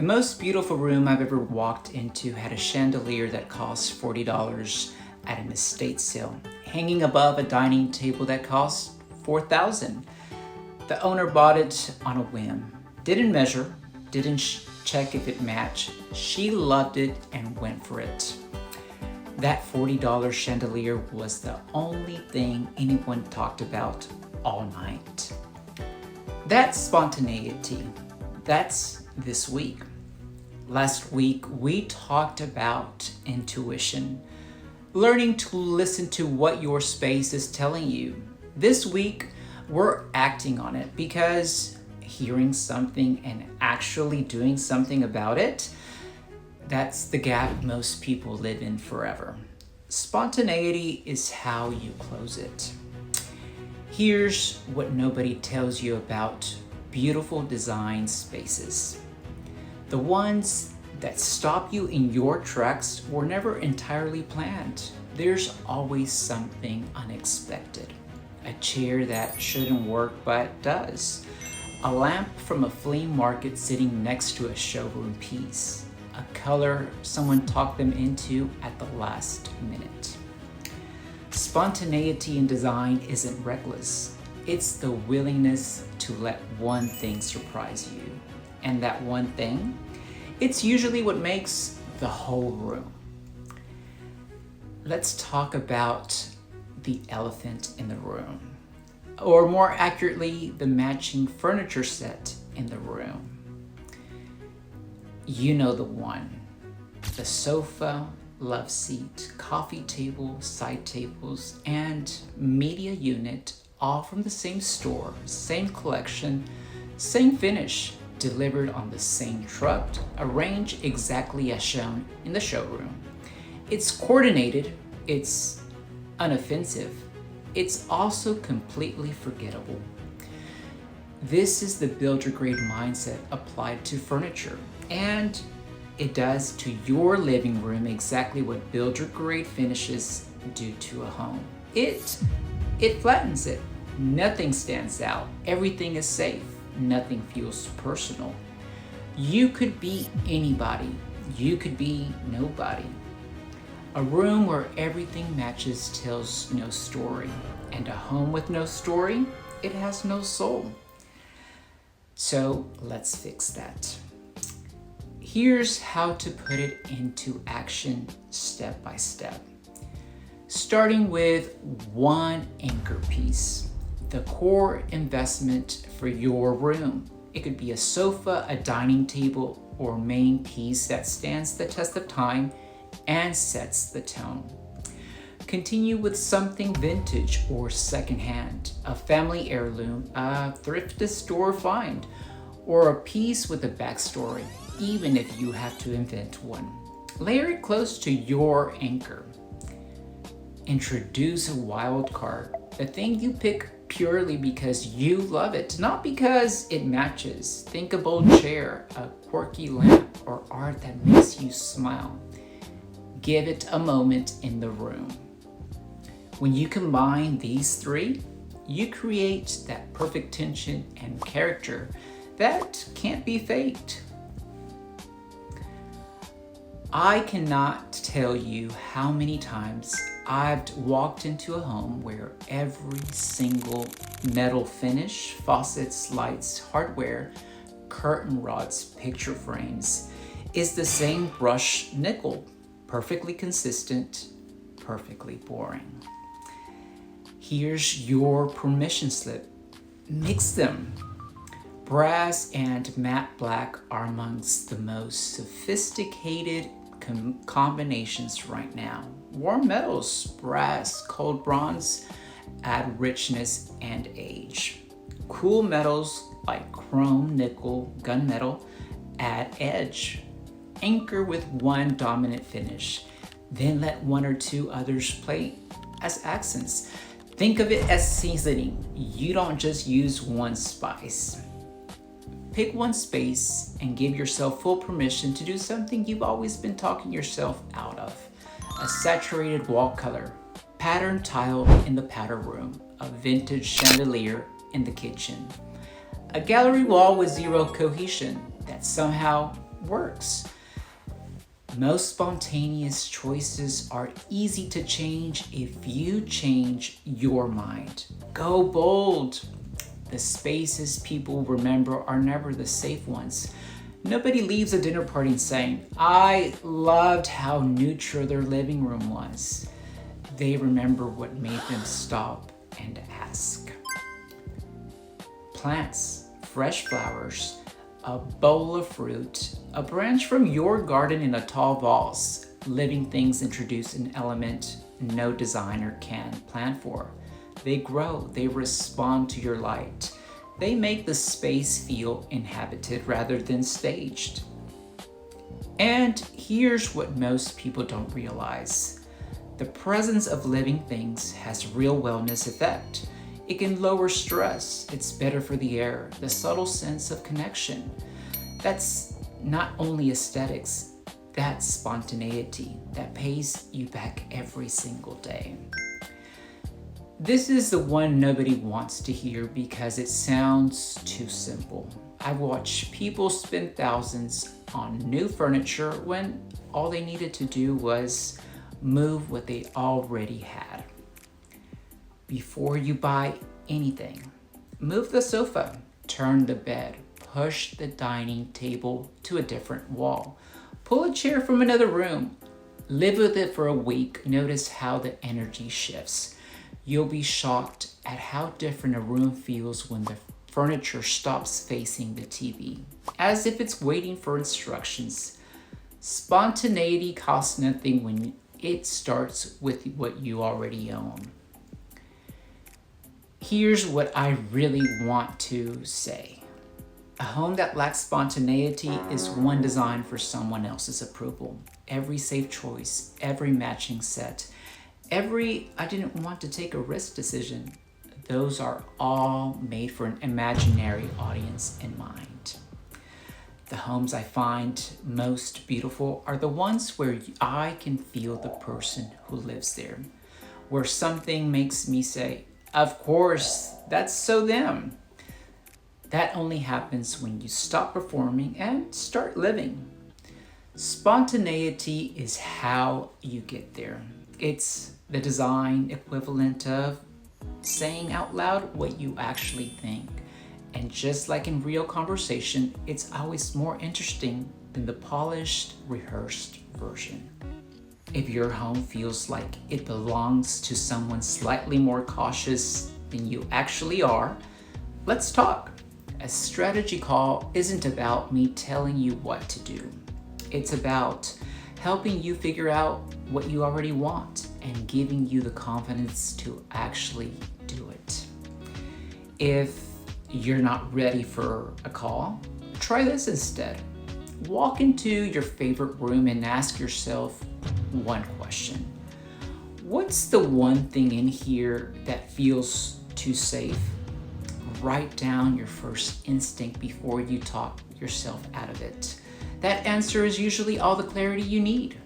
The most beautiful room I've ever walked into had a chandelier that cost $40 at an estate sale, hanging above a dining table that cost $4,000. The owner bought it on a whim. Didn't measure, didn't check if it matched. She loved it and went for it. That $40 chandelier was the only thing anyone talked about all night. That's spontaneity. That's this week. Last week, we talked about intuition, learning to listen to what your space is telling you. This week, we're acting on it because hearing something and actually doing something about it, that's the gap most people live in forever. Spontaneity is how you close it. Here's what nobody tells you about beautiful design spaces. The ones that stop you in your tracks were never entirely planned. There's always something unexpected. A chair that shouldn't work but does. A lamp from a flea market sitting next to a showroom piece. A color someone talked them into at the last minute. Spontaneity in design isn't reckless. It's the willingness to let one thing surprise you. And that one thing, it's usually what makes the whole room. Let's talk about the elephant in the room. Or more accurately, the matching furniture set in the room. You know the one. The sofa, love seat, coffee table, side tables, and media unit, all from the same store, same collection, same finish, delivered on the same truck, arranged exactly as shown in the showroom. It's coordinated, it's unoffensive, it's also completely forgettable. This is the builder-grade mindset applied to furniture, and it does to your living room exactly what builder-grade finishes do to a home. It flattens it. Nothing stands out. Everything is safe. Nothing feels personal. You could be anybody. You could be nobody. A room where everything matches tells no story. And a home with no story, it has no soul. So let's fix that. Here's how to put it into action step by step. Starting with one anchor piece, the core investment for your room. It could be a sofa, a dining table, or main piece that stands the test of time and sets the tone. Continue with something vintage or secondhand, a family heirloom, a thrift store find, or a piece with a backstory, even if you have to invent one. Layer it close to your anchor. Introduce a wildcard, the thing you pick purely because you love it, not because it matches. Think a bold chair, a quirky lamp, or art that makes you smile. Give it a moment in the room. When you combine these three, you create that perfect tension and character that can't be faked. I cannot tell you how many times I've walked into a home where every single metal finish, faucets, lights, hardware, curtain rods, picture frames, is the brush brushed nickel, perfectly consistent, perfectly boring. Here's your permission slip. Mix them. Brass and matte black are amongst the most sophisticated combinations right now. Warm metals, brass, cold bronze add richness and age. Cool metals like chrome, nickel, gunmetal add edge. Anchor with one dominant finish, then let one or two others play as accents. Think of it as seasoning. You don't just use one spice. Pick one space and give yourself full permission to do something you've always been talking yourself out of. A saturated wall color, patterned tile in the powder room, a vintage chandelier in the kitchen. A gallery wall with zero cohesion that somehow works. Most spontaneous choices are easy to change if you change your mind. Go bold. The spaces people remember are never the safe ones. Nobody leaves a dinner party saying, "I loved how neutral their living room was." They remember what made them stop and ask. Plants, fresh flowers, a bowl of fruit, a branch from your garden in a tall vase. Living things introduce an element no designer can plan for. They grow, they respond to your light. They make the space feel inhabited rather than staged. And here's what most people don't realize. The presence of living things has real wellness effect. It can lower stress, it's better for the air, the subtle sense of connection. That's not only aesthetics, that's spontaneity that pays you back every single day. This is the one nobody wants to hear because it sounds too simple. I've watched people spend thousands on new furniture when all they needed to do was move what they already had. Before you buy anything, move the sofa, turn the bed, push the dining table to a different wall, pull a chair from another room, live with it for a week, notice how the energy shifts. You'll be shocked at how different a room feels when the furniture stops facing the TV, as if it's waiting for instructions. Spontaneity costs nothing when it starts with what you already own. Here's what I really want to say. A home that lacks spontaneity is one designed for someone else's approval. Every safe choice, every matching set, every "I didn't want to take a risk" decision, those are all made for an imaginary audience in mind. The homes I find most beautiful are the ones where I can feel the person who lives there, where something makes me say, "Of course, that's so them." That only happens when you stop performing and start living. Spontaneity is how you get there. It's the design equivalent of saying out loud what you actually think. And just like in real conversation, it's always more interesting than the polished, rehearsed version. If your home feels like it belongs to someone slightly more cautious than you actually are, let's talk. A strategy call isn't about me telling you what to do. It's about helping you figure out what you already want and giving you the confidence to actually do it. If you're not ready for a call, try this instead. Walk into your favorite room and ask yourself one question. What's the one thing in here that feels too safe? Write down your first instinct before you talk yourself out of it. That answer is usually all the clarity you need.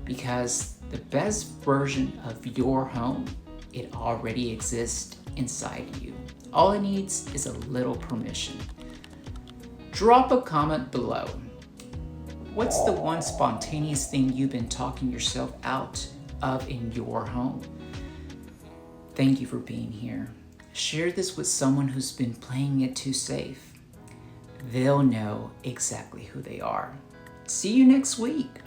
Because the best version of your home, it already exists inside you. All it needs is a little permission. Drop a comment below. What's the one spontaneous thing you've been talking yourself out of in your home? Thank you for being here. Share this with someone who's been playing it too safe. They'll know exactly who they are. See you next week.